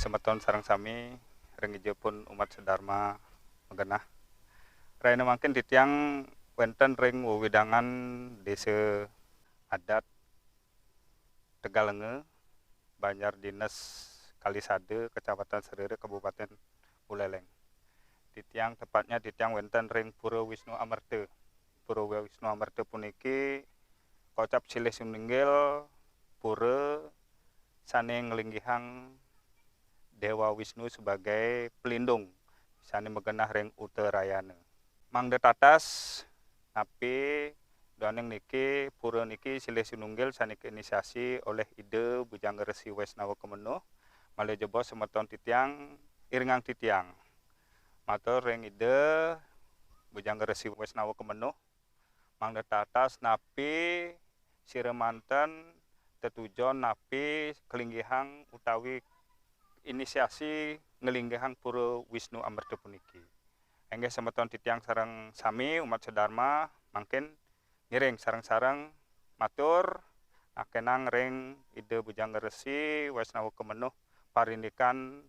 semeton sareng sami rengijo pun umat sedharma megenah. Raina mangkin titiang wenten ring wewidangan desa adat Tegalenge, Banjar Dinas Kalisade, Kecamatan Serere, Kabupaten Buleleng. Titiang tepatnya titiang wenten ring Pura Wisnu Amerta. Pura Wisnu Amerta puniki kocap silih suninggil pura sane nglinggihang Dewa Wisnu sebagai pelindung sane megenah ring uterayana. Mangda tatas napi doaning niki pura niki silih sinunggil sane inisiasi oleh ide Bujangga Resi Wesnawa Kemenuh malih jebo semeton titiang iringang titiang. Matur ring ide Bujangga Resi Wesnawa Kemenuh mangda tatas napi siremanten tetujon napi kelinggihang utawi inisiasi ngelinggihang Pura Wisnu Amerta puniki. Enggih semeton titiang sareng sami umat sedharma mangkin ngiring sareng-sareng matur akenang ring ide Bujangga Resi Wesnawa Kemenuh parindikan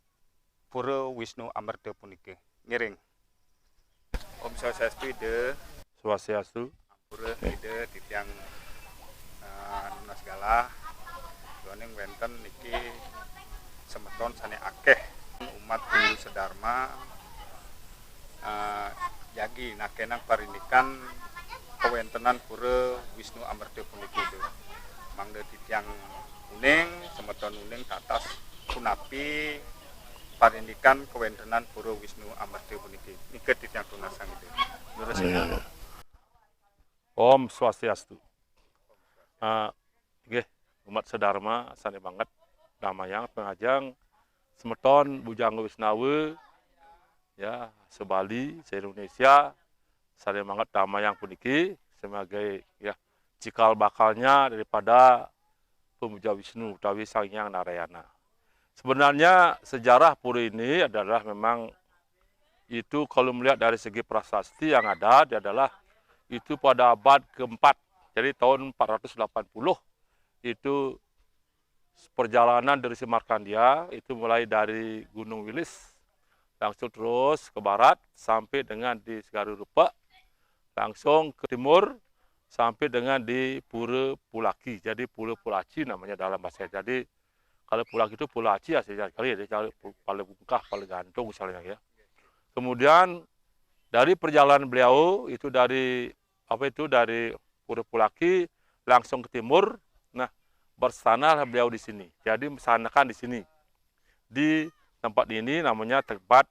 Pura Wisnu Amerta puniki. Ngiring. Om Swastiastu ide. Swastiastu. Pura ide titiang nuna segala. Doaning wenten niki semeton sane akeh umat Hindu sedharma jagi nakenang parindikan kewentenan Pura Wisnu Amerta puniki ide. Mangda titiang uning semeton uning tatas punapi parindikan kewentenan Pura Wisnu Amerta puniki. Nike titiang tunasang ide. Om Swastiastu. Nggih umat sedharma sane banget damayang pengajang semeton Bujangga Wisnawa ya sebali se-Indonesia sane banget damayang puniki sebagai ya cikal bakalnya daripada pemuja Wisnu utawi Sang Hyang Narayana. Sebenarnya sejarah pura ini adalah memang itu kalau melihat dari segi prasasti yang ada dia adalah itu pada abad keempat. Jadi tahun 480 itu perjalanan dari Semarkandia itu mulai dari Gunung Wilis langsung terus ke barat sampai dengan di Segaru Rupa, langsung ke timur sampai dengan di Pura Pulaki. Jadi Pura Pulaci namanya dalam bahasa. Jadi kalau Pulaki itu Pulaci aslinya kali ya, paling bungkah, paling gantung misalnya ya. Kemudian dari perjalanan beliau itu dari dari Pura Pulaki langsung ke timur. Nah, bersanarlah beliau di sini. Jadi mesanakan di sini. Di tempat ini namanya tempat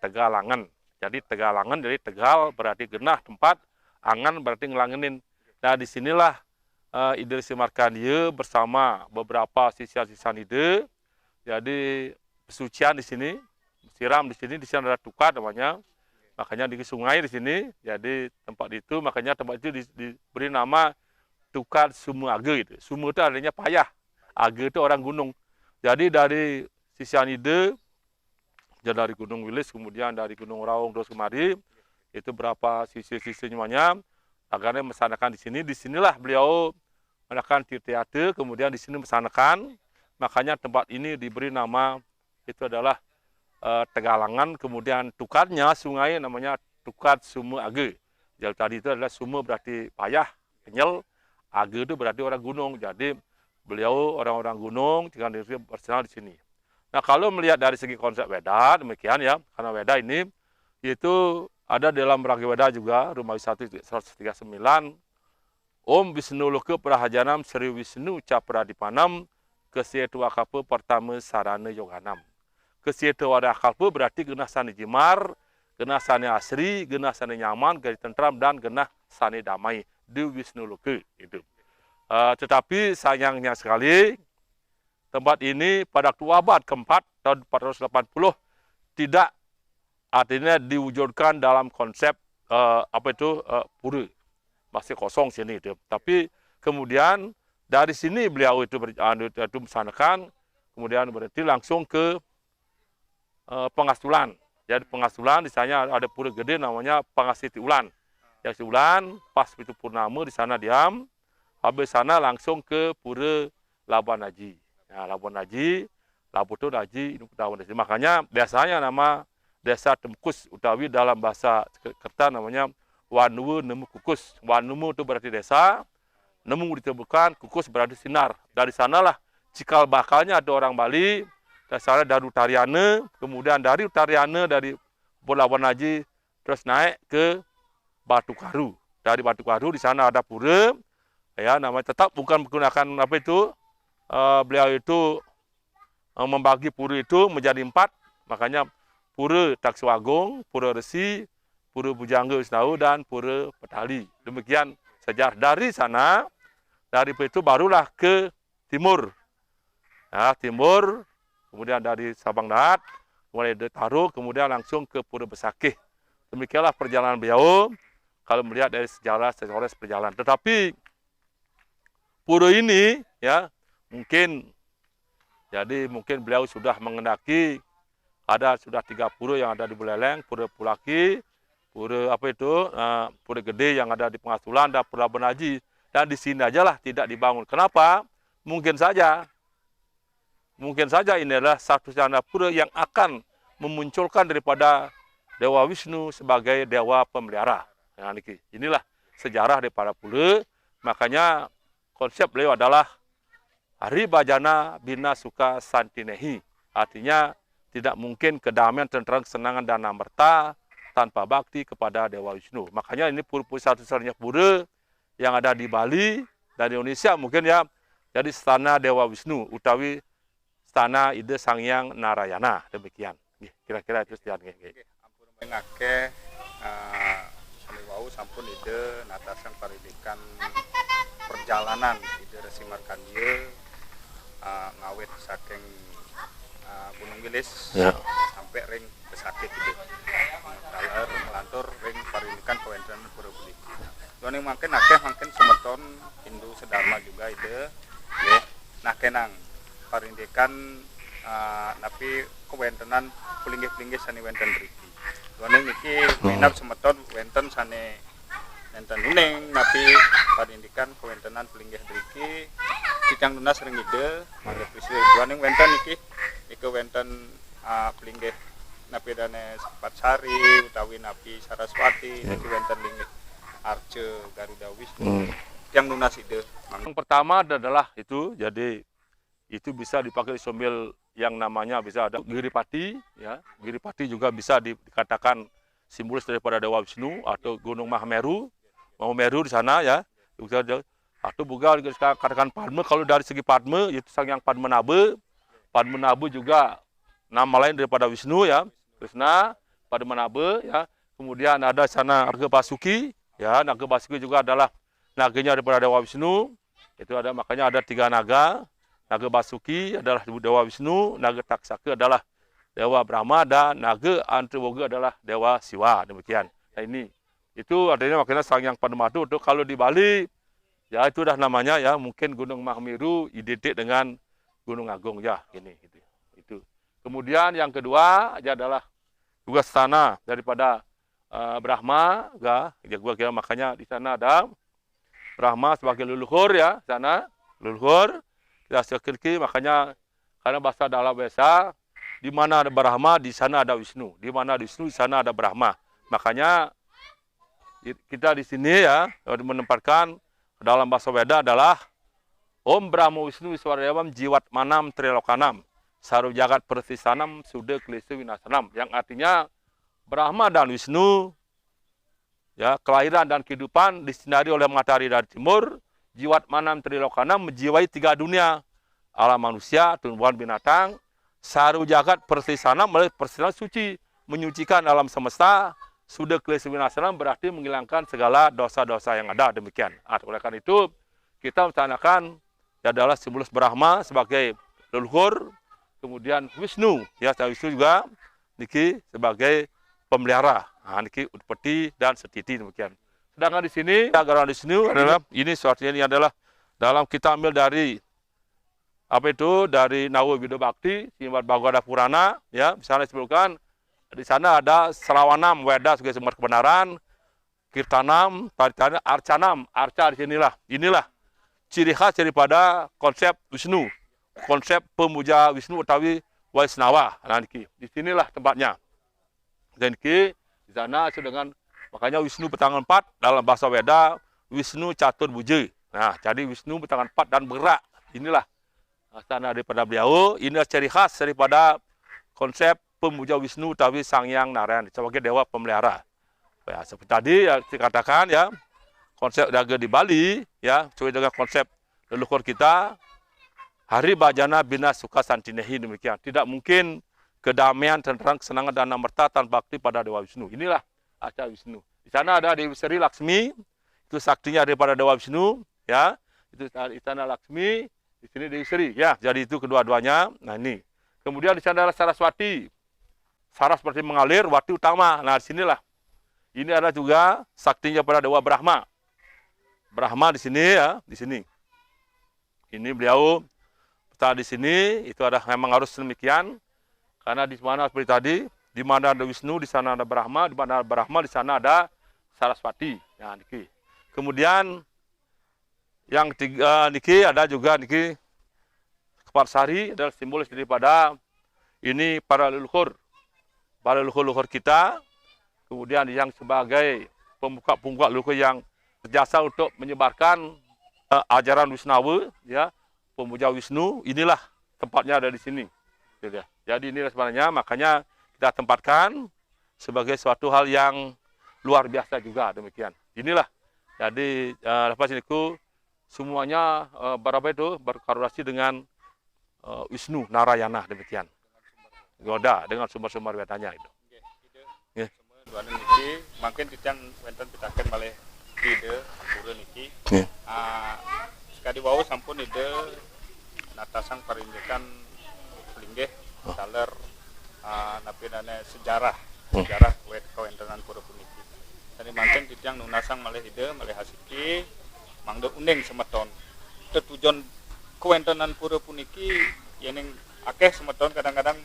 Tegalangan. Jadi Tegalangan dari Tegal berarti genah tempat, angan berarti ngelangenin. Nah, disinilah ide Semarkandia bersama beberapa sisya-sisya ide. Jadi pesucian di sini, siram di sini ada tukar namanya. Makanya di sungai di sini, jadi tempat itu makanya tempat itu diberi nama Tukar Sumu Age gitu. Sumu itu artinya payah, Age itu orang gunung. Jadi dari Sisianide, dari Gunung Wilis, kemudian dari Gunung Raung terus kemari, itu berapa sisi-sisi semuanya, agarnya mesanakan di sini. Disinilah beliau melakukan tirta, kemudian di sini mesanakan. Makanya tempat ini diberi nama itu adalah Tegalangan, kemudian tukarnya sungai namanya Tukar Sumu Age. Jadi tadi itu adalah Sumu berarti payah, kenyal, Age itu berarti orang gunung. Jadi beliau orang-orang gunung tinggal bersama di sini. Nah, kalau melihat dari segi konsep Weda demikian ya, karena Weda ini itu ada dalam Ragi Weda juga Rumah 139 Om Wisnu Loka Prahajanam Sri Wisnu Capradipanam Kesietua Kapa Pertama Sarana Yoganam. Kesietua Kapa berarti genah sane jemar, genah sane asri, genah sane nyaman, genah tentram dan genah sane damai di Wisnu Loka itu. Tetapi sayangnya sekali tempat ini pada abad keempat tahun 480 tidak artinya diwujudkan dalam konsep pura, masih kosong sini itu. Tapi kemudian dari sini beliau itu mesanakan, kemudian berarti langsung ke Pengasulan. Jadi Pengasulan di sana ada pura gede namanya Pangasiti Ulan. Yang Ulan pas itu purnama di sana diam. Habis sana langsung ke Pura Labuan Haji. Nah, Labuan Haji labutu daji induk daun. Makanya biasanya nama desa Temkus utawi dalam bahasa Kerta namanya Wanuwu Nemu Kukus. Wanuwu itu berarti desa, Nemu ditemukan, Kukus berarti sinar. Dari sanalah cikal bakalnya ada orang Bali, dasarnya dari Utariana, kemudian dari Utariana dari Pelabuhan Haji terus naik ke Batu Karu. Dari Batu Karu di sana ada pura, ya namanya tetap bukan menggunakan apa itu, beliau itu membagi pura itu menjadi 4, makanya pura Taksuagung, pura Resi, pura Bujangga Wisnu dan pura Petali. Demikian sejarah. Dari sana, dari itu barulah ke timur. Ya, timur, kemudian dari Sabang Dahat, mulai dari Taruh, kemudian langsung ke Pura Besakih. Demikianlah perjalanan beliau kalau melihat dari sejarah perjalanan. Tetapi pura ini ya mungkin beliau sudah mengendaki, sudah 3 pura yang ada di Buleleng, Pura Pulaki, pura Pura Gede yang ada di Pengasulan dan Pelabuhan Haji, dan di sini ajalah tidak dibangun. Kenapa? Mungkin saja ini adalah satu-satunya pura yang akan memunculkan daripada Dewa Wisnu sebagai dewa pemelihara. Nah, inilah sejarah daripada pura. Makanya konsep beliau adalah Hari Bajana Bina Suka Santinehi. Artinya tidak mungkin kedamaian, tentram, kesenangan dan amerta tanpa bakti kepada Dewa Wisnu. Makanya ini pura satu-satunya pura yang ada di Bali dan di Indonesia mungkin ya. Jadi Stana Dewa Wisnu utawi Stana Ide Sangyang Narayana. Demikian. Kira-kira itu sekian. Ampun mengake saliwau sampun ide natasan paridikan perjalanan ide Resi Markandeya ngawit saking Gunung Wilis ya, sampai ring Besakih gitu. Dalar melantur ring paridikan kewenten Pura Beli. Tuan yang makin semeton Hindu Sedharma juga ide nggih nakenang parindikan napi kewentenan pulinggih-pulinggih sani wenten mriki. Tuan niki minat semeton wenten sane enten uning napi parindikan kewentenan pulinggih mriki Cicang Lunas ring ide mangga prisih tuan yang wenten niki wenten pulinggih napi dane Sepatsari utawi napi Saraswati niki wenten linggih Arce Garuda Wisnu yang lunas ide. Yang pertama adalah itu, jadi itu bisa dipakai sombil yang namanya bisa ada Giripati, ya. Giripati juga bisa dikatakan simbolis daripada Dewa Wisnu atau Gunung Mahameru di sana ya. Atau juga dikatakan Padma, kalau dari segi Padma itu Sangyang Padmanabha. Padmanabha juga nama lain daripada Wisnu ya. Krishna, Padmanabha ya. Kemudian ada sana Naga Basuki, ya. Naga Basuki juga adalah naganya daripada Dewa Wisnu. Itu ada, makanya ada 3 naga. Naga Basuki adalah Dewa Wisnu, Naga Taksaka adalah Dewa Brahma, dan Naga Antriwoga adalah Dewa Siwa. Demikian. Nah ini, itu artinya makanya Sangyang Padmanabha. Itu kalau di Bali, ya itu dah namanya ya, mungkin Gunung Mahameru identik dengan Gunung Agung ya, ini gitu. Itu. Kemudian yang kedua adalah juga stana daripada Brahma, ya gua kira makanya di sana ada Brahma sebagai leluhur ya, sana leluhur. Kita sekirki makanya karena bahasa dalam bahasa di mana ada Brahma di sana ada Wisnu, di mana ada Wisnu di sana ada Brahma. Makanya kita di sini ya menempatkan dalam bahasa Weda adalah Om Brahma Wisnu Wiswadevam Jiwat Manam Trilokanam Saru Jagat Persisanam Sude Klesi Winasanam, yang artinya Brahma dan Wisnu ya, kelahiran dan kehidupan disinari oleh matahari dari timur. Jiwat Manam Trilokanam menjiwai 3 dunia, alam manusia, tumbuhan binatang. Saru Jagat Persisanam oleh persisanan suci, menyucikan alam semesta. Sudah Klesi Winasanam berarti menghilangkan segala dosa-dosa yang ada. Demikian. Oleh karena itu kita mencanangkan adalah simbolis Brahma sebagai leluhur, kemudian Wisnu ya, Wisnu juga niki sebagai pemelihara. Nah, niki Utpati dan Setiti. Demikian. Sedangkan di sini Garuda Wisnu adalah ini suaranya ini adalah dalam kita ambil dari apa itu dari Nawa Wido Bakti, Simbat Bhagavata Purana ya, misalnya disebutkan di sana ada Srawanam Weda sebagai sumber kebenaran, Kirtanam, Paritanam, Arcanam, Arca di sinilah. Inilah ciri khas daripada konsep Wisnu. konsep pemuja Wisnu utawi Waisnawa. Nah, niki di sinilah tempatnya. Dan niki di sana dengan makanya Wisnu bertangan 4 dalam bahasa Weda Wisnu catur buja. Nah, jadi Wisnu bertangan 4 dan bergerak. Inilah sana daripada beliau. Inilah ciri khas daripada konsep pemuja Wisnu utawi Sang Hyang Narayan sebagai dewa pemelihara. Ya, seperti tadi ya, dikatakan ya, konsep daga di Bali ya, sesuai dengan konsep leluhur kita, Hari Bajana Bina Suka Santinehi demikian. Tidak mungkin kedamaian, tenteram, kesenangan dan amerta tanpa bakti pada Dewa Wisnu. Inilah Aca Wisnu. Di sana ada Dewi Sri Laksmi, itu saktinya daripada Dewa Wisnu, ya. Itu Istana Laksmi, di sini Dewi Sri, ya. Jadi itu kedua-duanya. Nah ini. Kemudian di sana ada Saraswati. Saras seperti mengalir, Wati utama. Nah di sinilah. Ini ada juga saktinya pada Dewa Brahma. Brahma di sini ya, di sini. Ini beliau di sini itu ada memang harus demikian karena di mana seperti tadi di mana ada Wisnu di sana ada Brahma, di mana ada Brahma di sana ada Saraswati. Nah, niki. Kemudian yang ketiga niki ada juga niki Keparsari adalah simbolis daripada ini para leluhur kita. Kemudian yang sebagai pemuka leluhur yang berjasa untuk menyebarkan ajaran Wisnawa ya. Pemuja Wisnu, inilah tempatnya ada di sini. Jadi inilah sebenarnya, makanya kita tempatkan sebagai suatu hal yang luar biasa juga demikian. Inilah. Jadi lepas itu semuanya berkorelasi dengan Wisnu Narayana demikian. Goda dengan sumber-sumber wedanya itu. Nggih. Duane niki mungkin titiang wonten pitaken malih ide ampura niki. Sekali wau sampun ide natasang parindekan linggih daler napinane sejarah kawentenan pura puniki. Tadi mangken titiang nunasang malih ide malih hasiki mangda uning semeton. Tujuan kawentenan pura puniki yening akeh semeton kadang-kadang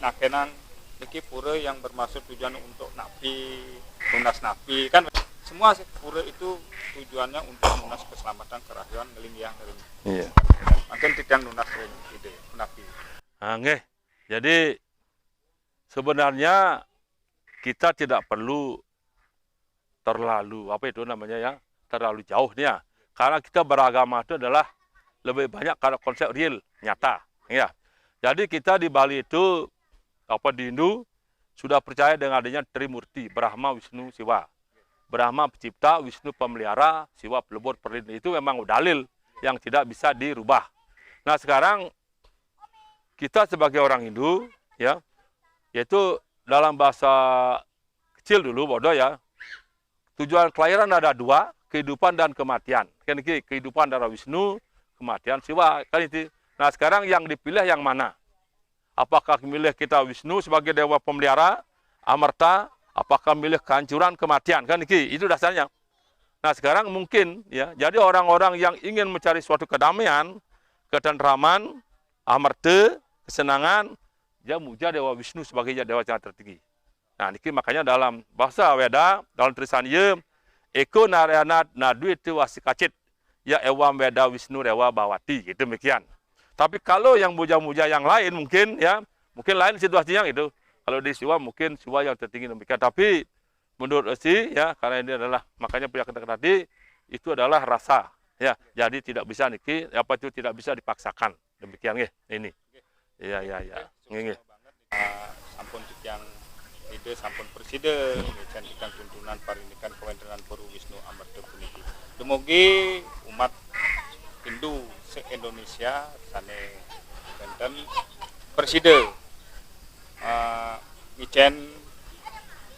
nakenang niki pura yang bermaksud tujuan untuk napi, lunas napi kan. Semua pura itu tujuannya untuk lunas keselamatan kerahian ngelingyang dari. Iya. Mungkin titiang lunas ide napi. Nah, nggih. Jadi sebenarnya kita tidak perlu terlalu terlalu jauh nih ya. Karena kita beragama itu adalah lebih banyak karena konsep real, nyata, ya. Jadi kita di Bali itu di Hindu sudah percaya dengan adanya Trimurti, Brahma, Wisnu, Siwa. Brahma pencipta, Wisnu pemelihara, Siwa pelebur perlindungan. Itu memang dalil yang tidak bisa dirubah. Nah sekarang kita sebagai orang Hindu, ya, yaitu dalam bahasa kecil dulu, bodoh ya, tujuan kelahiran ada 2, kehidupan dan kematian. Kan ini kehidupan darah Wisnu, kematian Siwa. Kan itu. Nah sekarang yang dipilih yang mana? Apakah memilih kita Wisnu sebagai dewa pemelihara, amarta, apakah milih kehancuran, kematian, kan itu dasarnya. Nah sekarang mungkin ya, jadi orang-orang yang ingin mencari suatu kedamaian, ketentraman, amarta, kesenangan, dia muja Dewa Wisnu sebagai dewa yang tertinggi. Nah niki makanya dalam bahasa Weda, dalam tulisan ye, Eko Narayana Nadu itu wasikacit, ya Ewam Weda Wisnu Dewa Bawati, gitu demikian. Tapi kalau yang muja-muja yang lain mungkin ya, mungkin lain situasinya itu. Kalau di Siwa mungkin Siwa yang tertinggi demikian. Tapi menurut Esi ya, karena ini adalah makanya punya kata tadi itu adalah rasa ya. Jadi tidak bisa niki apa itu tidak bisa dipaksakan. Demikian nggih ini. Iya. Nggih. Sampun titiang ide sampun presiden ngecantikan tuntunan parindikan kawentenan Pura Wisnu Amarta puniki. Dumugi umat Hindu se-Indonesia sane wonten presiden ngicen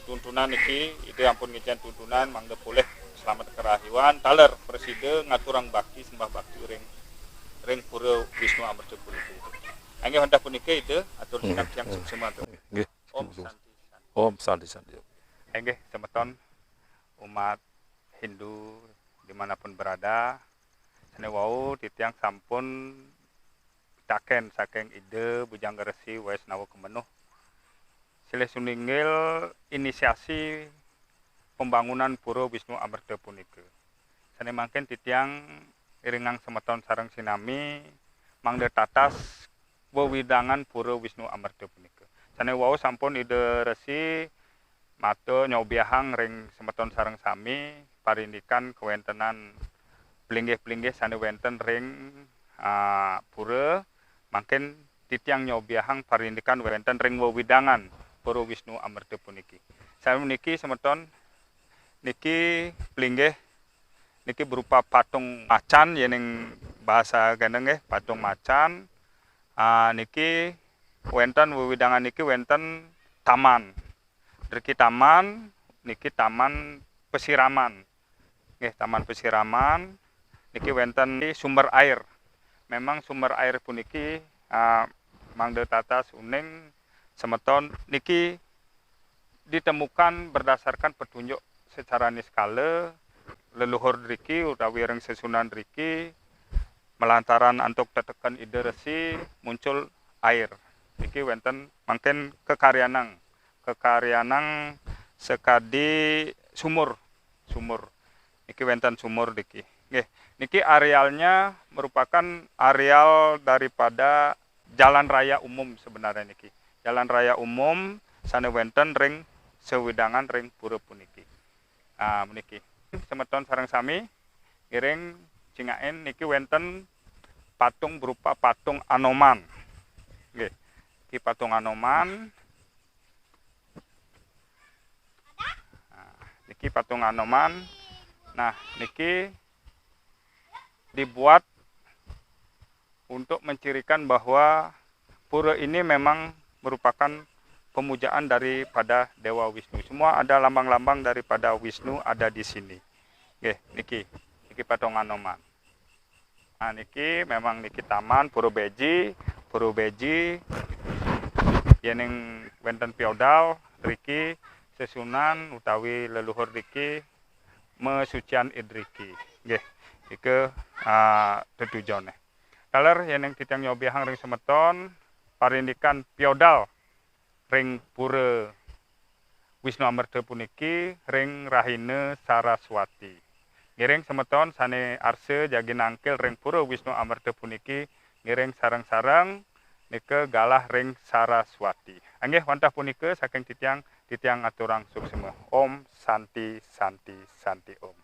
tuntunan niki ide ampun ngicen tuntunan mangga boleh selamat kerahiwan taler presiden ngaturang bakti sembah bakti ring Pura Wisnu Amarta puniki. Angge honda puniki ide atur sikap yang semua tu. Nggih. Om santi. Santi. Nggih semeton umat Hindu dimanapun berada sane wau titiang sampun pitaken saking ide Bujangga Resi Waisnawa Kemenuh silih suninggil inisiasi pembangunan Pura Wisnu Amarta punika. Sane mangken titiang iringang semeton sareng sinami mangda tatas wewidangan pura Wisnu Amerta punika. Sane wau sampun ide resi mata nyobiahang ring semeton sareng sami parindikan kewentenan plinggih-plinggih sane wenten ring pura mangken titiang nyobiahang parindikan wenten ring wewidangan pura Wisnu Amerta puniki. Saniki semeton niki plinggih niki berupa patung macan yening bahasa gandeng nggih patung macan. Niki wenten wewidangan niki wenten taman. Niki taman, niki taman pesiraman. Nggih, taman pesiraman. Niki wenten sumber air. Memang sumber air puniki mangda tatas uning semeton niki ditemukan berdasarkan petunjuk secara niskala leluhur riki utawi ring sesunan riki melantaran antuk tetekan ide resi muncul air. Niki wenten mangken kekaryanang sekadi sumur. Niki wenten sumur niki. Nggih, niki arealnya merupakan areal daripada jalan raya umum sebenarnya niki. Jalan raya umum sane wenten ring sewidangan ring pura puniki. Niki semeton sareng sami ngiring cingaen niki wenten patung berupa patung Anoman. Nggih. Iki patung Anoman. Niki patung Anoman. Nah, niki dibuat untuk mencirikan bahwa pura ini memang merupakan pemujaan daripada Dewa Wisnu. Semua ada lambang-lambang daripada Wisnu ada di sini. Nggih, niki patung Anoman. Niki memang niki taman Pura Beji yening wenten feodal riki sesunan utawi leluhur riki mesucian idriki. Nggih, iki tetujone. Kaler yening titiang nyobiahang ring semeton parindikan feodal ring pura Wisnu Amerta puniki ring Rahina Saraswati. Ngiring semeton sane arse jagi nangkil ring pura Wisnu Amerta puniki ngiring sareng-sareng nika galah ring Saraswati. Anggih wantah punika saking titiang aturang suksema. Om Santi Santi Santi Om.